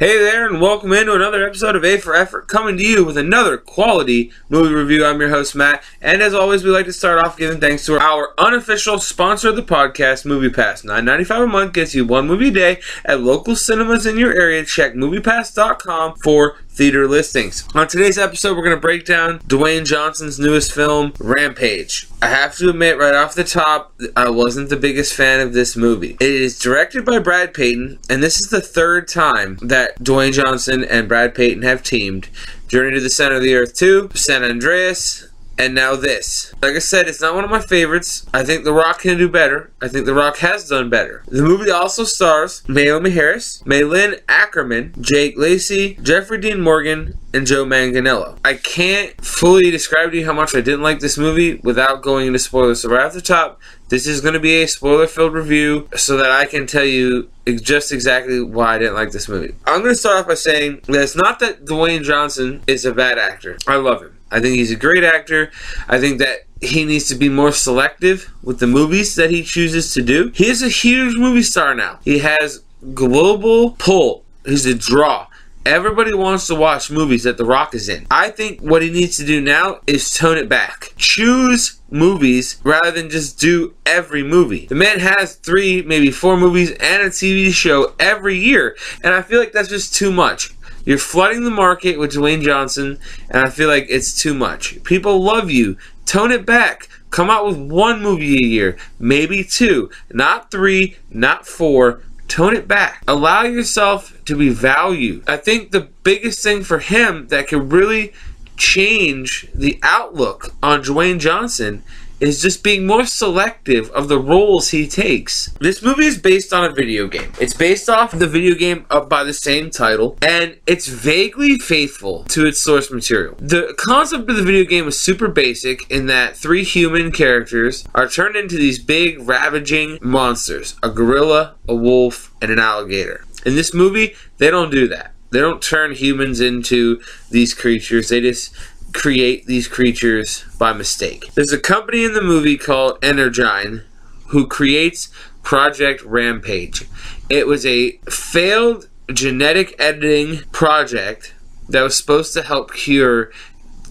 Hey there, and welcome into another episode of A for Effort, coming to you with another quality movie review. I'm your host, Matt, and as always, we like to start off giving thanks to our unofficial sponsor of the podcast, MoviePass. $9.95 a month gets you one movie a day at local cinemas in your area. Check MoviePass.com for theater listings. On today's episode, we're going to break down Dwayne Johnson's newest film, Rampage. I have to admit right off the top, I wasn't the biggest fan of this movie. It is directed by Brad Peyton, and this is the third time that Dwayne Johnson and Brad Peyton have teamed. Journey to the Center of the Earth 2, San Andreas, and now this. Like I said, it's not one of my favorites. I think The Rock can do better. I think The Rock has done better. The movie also stars Naomi Harris, Malin Ackerman, Jake Lacy, Jeffrey Dean Morgan, and Joe Manganiello. I can't fully describe to you how much I didn't like this movie without going into spoilers. So right off the top, this is going to be a spoiler-filled review so that I can tell you just exactly why I didn't like this movie. I'm going to start off by saying that it's not that Dwayne Johnson is a bad actor. I love him. I think he's a great actor. I think that he needs to be more selective with the movies that he chooses to do. He is a huge movie star now. He has global pull. He's a draw. Everybody wants to watch movies that The Rock is in. I think what he needs to do now is tone it back. Choose movies rather than just do every movie. The man has 3, maybe 4 movies and a TV show every year, and I feel like that's just too much. You're flooding the market with Dwayne Johnson, and I feel like it's too much. People love you. Tone it back. Come out with 1 movie a year, maybe 2, not 3, not 4. Tone it back. Allow yourself to be valued. I think the biggest thing for him that could really change the outlook on Dwayne Johnson is just being more selective of the roles he takes. This movie is based on a video game. It's based off the video game by the same title, and it's vaguely faithful to its source material. The concept of the video game is super basic in that 3 human characters are turned into these big, ravaging monsters. A gorilla, a wolf, and an alligator. In this movie, they don't do that. They don't turn humans into these creatures. They just create these creatures by mistake. There's a company in the movie called Energyne who creates Project Rampage. It was a failed genetic editing project that was supposed to help cure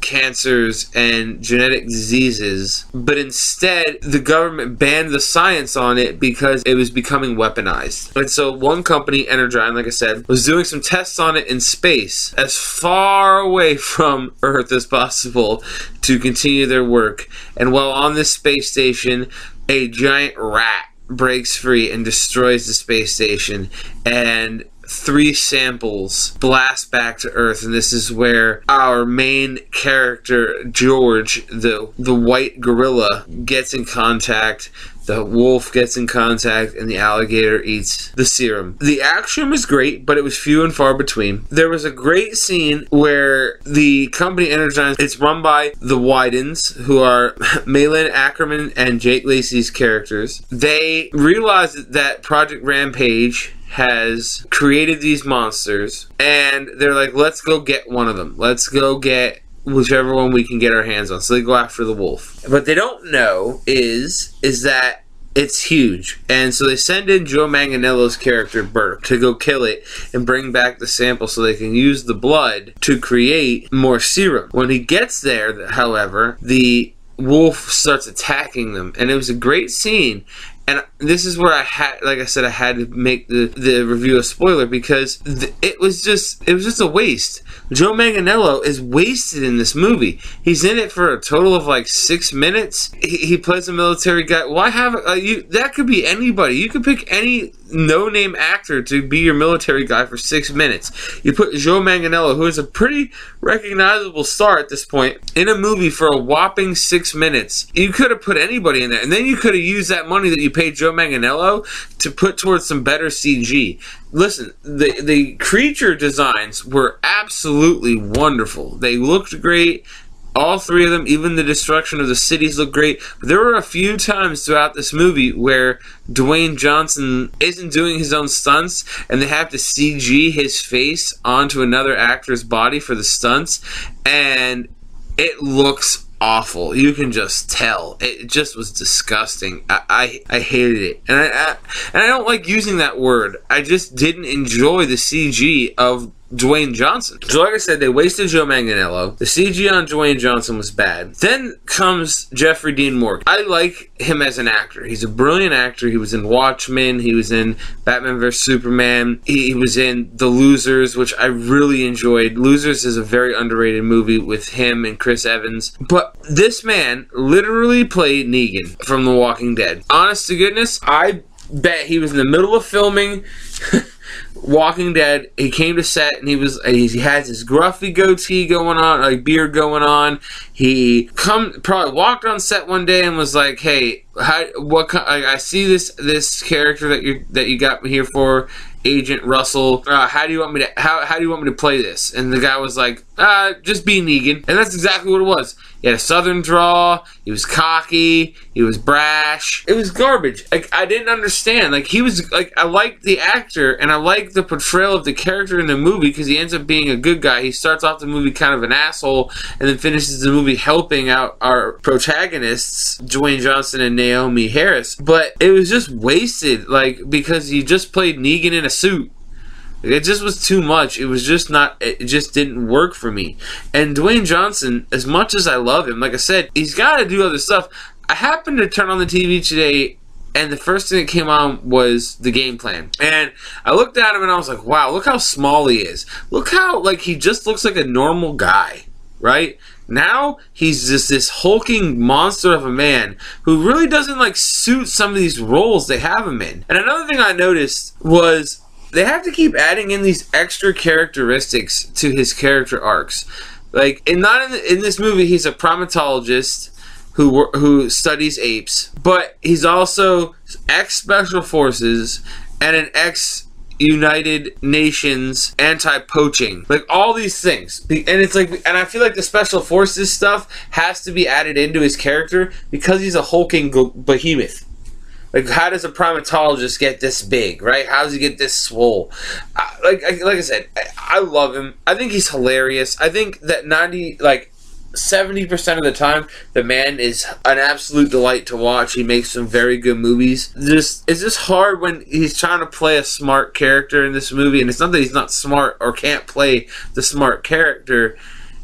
cancers and genetic diseases, but instead the government banned the science on it because it was becoming weaponized. And so one company, Energyne, like I said, was doing some tests on it in space as far away from Earth as possible to continue their work. And while on this space station, a giant rat breaks free and destroys the space station, and 3 samples blast back to Earth, and this is where our main character, George, the white gorilla, gets in contact. The wolf gets in contact, and the alligator eats the serum. The action was great, but it was few and far between. There was a great scene where the company Energyne, it's run by the Widens, who are Malin Ackerman and Jake Lacy's characters. They realized that Project Rampage has created these monsters, and they're like, let's go get one of them. Let's go get whichever one we can get our hands on. So they go after the wolf. What they don't know is that it's huge. And so they send in Joe Manganiello's character, Burke, to go kill it and bring back the sample so they can use the blood to create more serum. When he gets there, however, the wolf starts attacking them. And it was a great scene. And this is where I had to make the review a spoiler, because it was just a waste. Joe Manganiello is wasted in this movie. He's in it for a total of like 6 minutes. He plays a military guy. Why have that could be anybody. You could pick any no-name actor to be your military guy for 6 minutes. You put Joe Manganiello, who is a pretty recognizable star at this point, in a movie for a whopping 6 minutes. You could have put anybody in there, and then you could have used that money that you paid Joe Manganiello to put towards some better CG. Listen, the creature designs were absolutely wonderful. They looked great. All 3 of them, even the destruction of the cities, looked great. But there were a few times throughout this movie where Dwayne Johnson isn't doing his own stunts, and they have to CG his face onto another actor's body for the stunts, and it looks awful. You can just tell. It just was disgusting. I hated it. And I don't like using that word. I just didn't enjoy the CG of Dwayne Johnson. So like I said, they wasted Joe Manganiello. The CG on Dwayne Johnson was bad. Then comes Jeffrey Dean Morgan. I like him as an actor. He's a brilliant actor. He was in Watchmen. He was in Batman vs. Superman. He was in The Losers, which I really enjoyed. Losers is a very underrated movie with him and Chris Evans. But this man literally played Negan from The Walking Dead. Honest to goodness, I bet he was in the middle of filming Walking Dead. He came to set and he has his gruffy goatee going on, like beard going on. He probably walked on set one day and was like, "Hey, I see this character that you got me here for, Agent Russell. How do you want me to play this?" And the guy was like, "Just be Negan." And that's exactly what it was. He had a southern drawl. He was cocky. He was brash. It was garbage. Like, I didn't understand. Like, he was like, I liked the actor and I liked the portrayal of the character in the movie because he ends up being a good guy. He starts off the movie kind of an asshole and then finishes the movie helping out our protagonists, Dwayne Johnson and Naomi Harris. But it was just wasted, like, because he just played Negan in a suit. It just was too much. It was just not, it just didn't work for me. And Dwayne Johnson, as much as I love him, like I said, he's got to do other stuff. I happened to turn on the TV today, and the first thing that came on was the game plan. And I looked at him and I was like, wow, look how small he is. Look how, like, he just looks like a normal guy, right? Now he's just this hulking monster of a man who really doesn't, like, suit some of these roles they have him in. And another thing I noticed was they have to keep adding in these extra characteristics to his character arcs. Like, in this movie, he's a primatologist who studies apes, but he's also ex-Special Forces and an ex-United Nations anti-poaching. Like, all these things. And it's like, and I feel like the Special Forces stuff has to be added into his character because he's a hulking behemoth. Like, how does a primatologist get this big, right? How does he get this swole? Like I said, I love him. I think he's hilarious. I think that 70% of the time, the man is an absolute delight to watch. He makes some very good movies. It's just hard when he's trying to play a smart character in this movie, and it's not that he's not smart or can't play the smart character.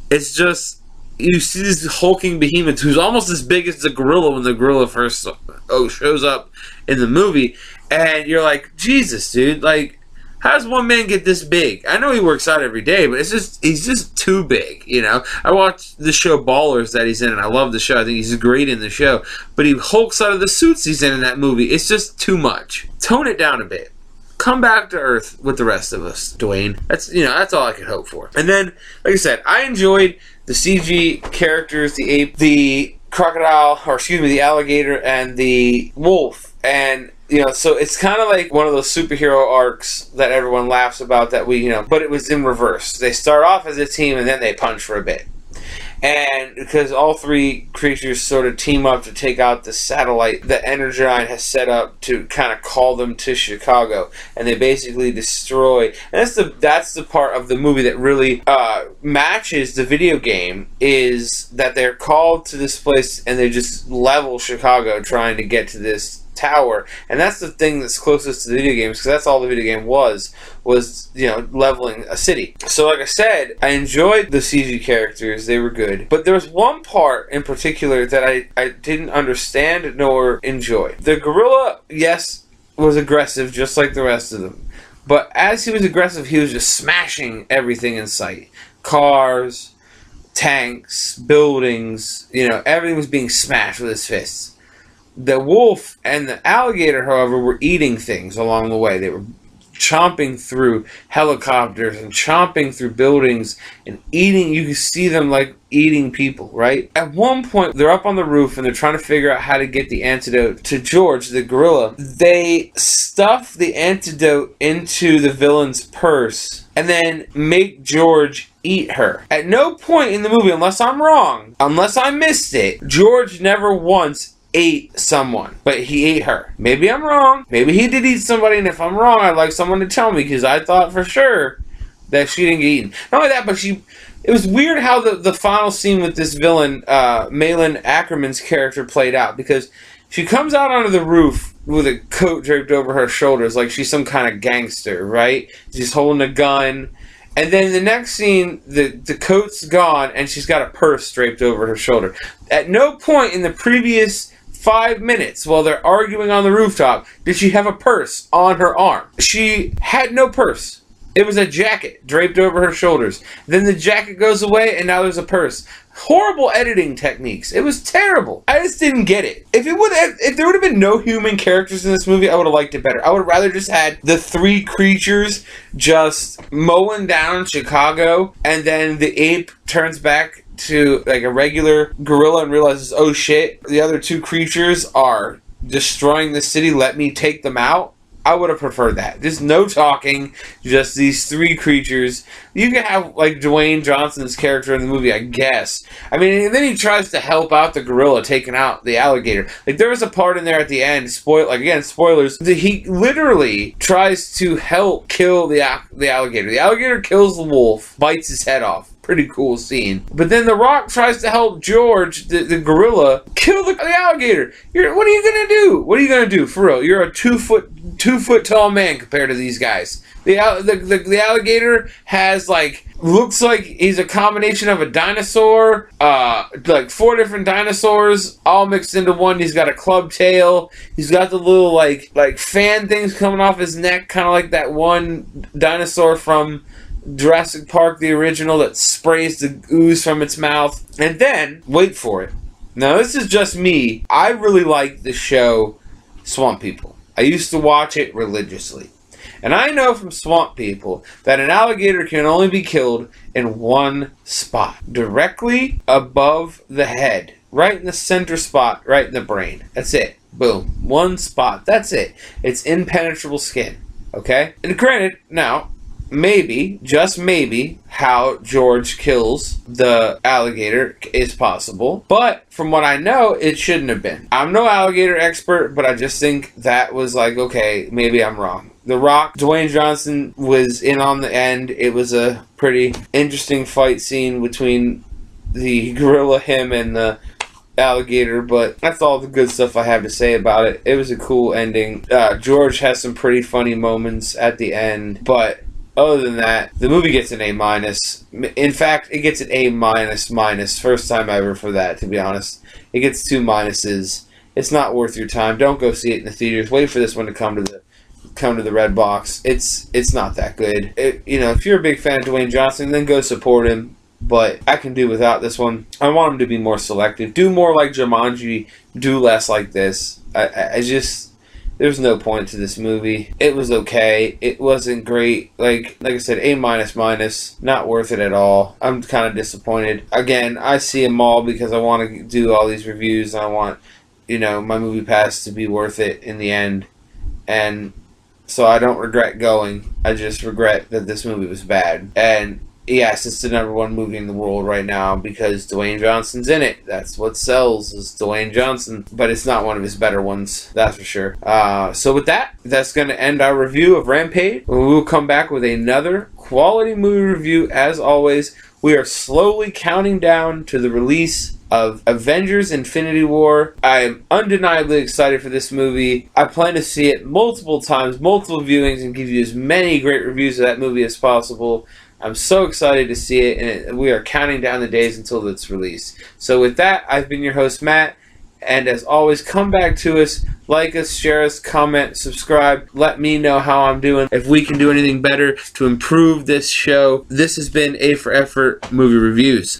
It's just, you see this hulking behemoth who's almost as big as the gorilla when the gorilla first shows up in the movie, and you're like, Jesus, dude, like, how does one man get this big? I know he works out every day, but he's just too big, you know? I watched the show Ballers that he's in, and I love the show. I think he's great in the show, but he hulks out of the suits he's in that movie. It's just too much. Tone it down a bit. Come back to earth with the rest of us, Dwayne. That's all I could hope for. And then, like I said, I enjoyed the CG characters, the ape, the crocodile, the alligator, and the wolf. And, so it's kind of like one of those superhero arcs that everyone laughs about that but it was in reverse. They start off as a team and then they punch for a bit. And because all three creatures sort of team up to take out the satellite that Energon has set up to kind of call them to Chicago, and they basically destroy. And that's the part of the movie that really matches the video game, is that they're called to this place and they just level Chicago trying to get to this tower. And that's the thing that's closest to the video games, because that's all the video game was leveling a city. So like I said, I enjoyed the CG characters. They were good. But there was one part in particular that I didn't understand nor enjoy. The gorilla, yes, was aggressive just like the rest of them. But as he was aggressive, he was just smashing everything in sight. Cars, tanks, buildings, everything was being smashed with his fists. The wolf and the alligator, however, were eating things along the way. They were chomping through helicopters and chomping through buildings and eating. You can see them like eating people, right? At one point, they're up on the roof and they're trying to figure out how to get the antidote to George, the gorilla. They stuff the antidote into the villain's purse and then make George eat her. At no point in the movie, unless I'm wrong, unless I missed it, George never once ate someone, but he ate her. Maybe I'm wrong. Maybe he did eat somebody, and if I'm wrong, I'd like someone to tell me, because I thought for sure that she didn't get eaten. Not only that, but it was weird how the final scene with this villain, Malin Ackerman's character, played out, because she comes out onto the roof with a coat draped over her shoulders like she's some kind of gangster, right? She's holding a gun. And then the next scene, the coat's gone, and she's got a purse draped over her shoulder. At no point in the previous 5 minutes while they're arguing on the rooftop did she have a purse on her arm. She had no purse. It was a jacket draped over her shoulders. Then the jacket goes away, and now there's a purse. Horrible editing techniques. It was terrible. I just didn't get it. If there would have been no human characters in this movie, I would have liked it better. I would have rather just had the 3 creatures just mowing down Chicago, and then the ape turns back to like a regular gorilla and realizes, oh shit, the other 2 creatures are destroying the city. Let me take them out. I would have preferred that. Just no talking, just these 3 creatures. You can have, like, Dwayne Johnson's character in the movie, I guess. I mean, and then he tries to help out the gorilla taking out the alligator. Like, there was a part in there at the end, spoilers, that he literally tries to help kill the alligator. The alligator kills the wolf, bites his head off. Pretty cool scene. But then The Rock tries to help George, the gorilla, kill the alligator. What are you gonna do? What are you gonna do? For real, you're a 2 foot tall man compared to these guys. The alligator has looks like he's a combination of a dinosaur, like 4 different dinosaurs all mixed into one. He's got a club tail. He's got the little like fan things coming off his neck, kind of like that one dinosaur from Jurassic Park, the original, that sprays the ooze from its mouth. And then, wait for it. Now, this is just me. I really like the show Swamp People. I used to watch it religiously. And I know from Swamp People that an alligator can only be killed in one spot. Directly above the head. Right in the center spot, right in the brain. That's it. Boom. One spot. That's it. It's impenetrable skin. Okay? And granted, now, maybe, just maybe, how George kills the alligator is possible. But from what I know, it shouldn't have been. I'm no alligator expert, but I just think that was like, okay, maybe I'm wrong. The Rock, Dwayne Johnson was in on the end. It was a pretty interesting fight scene between the gorilla, him, and the alligator, but that's all the good stuff I have to say about it. It was a cool ending. George has some pretty funny moments at the end, but other than that, the movie gets an A-. In fact, it gets an A-. First time ever for that, to be honest. It gets 2 minuses. It's not worth your time. Don't go see it in the theaters. Wait for this one to come to the red box. It's not that good. If you're a big fan of Dwayne Johnson, then go support him. But I can do without this one. I want him to be more selective. Do more like Jumanji. Do less like this. There's no point to this movie. It was okay. It wasn't great. Like I said, A-. Not worth it at all. I'm kind of disappointed. Again, I see them all because I want to do all these reviews, and I want, my movie pass to be worth it in the end. And so I don't regret going. I just regret that this movie was bad. And yes, it's the #1 movie in the world right now because Dwayne Johnson's in it. That's what sells, is Dwayne Johnson. But it's not one of his better ones, that's for sure. So with that, that's going to end our review of Rampage. We will come back with another quality movie review. As always, we are slowly counting down to the release of Avengers Infinity War. I am undeniably excited for this movie. I plan to see it multiple times, multiple viewings, and give you as many great reviews of that movie as possible. I'm so excited to see it, and we are counting down the days until it's released. So with that, I've been your host, Matt, and as always, come back to us, like us, share us, comment, subscribe, let me know how I'm doing, if we can do anything better to improve this show. This has been A for Effort Movie Reviews.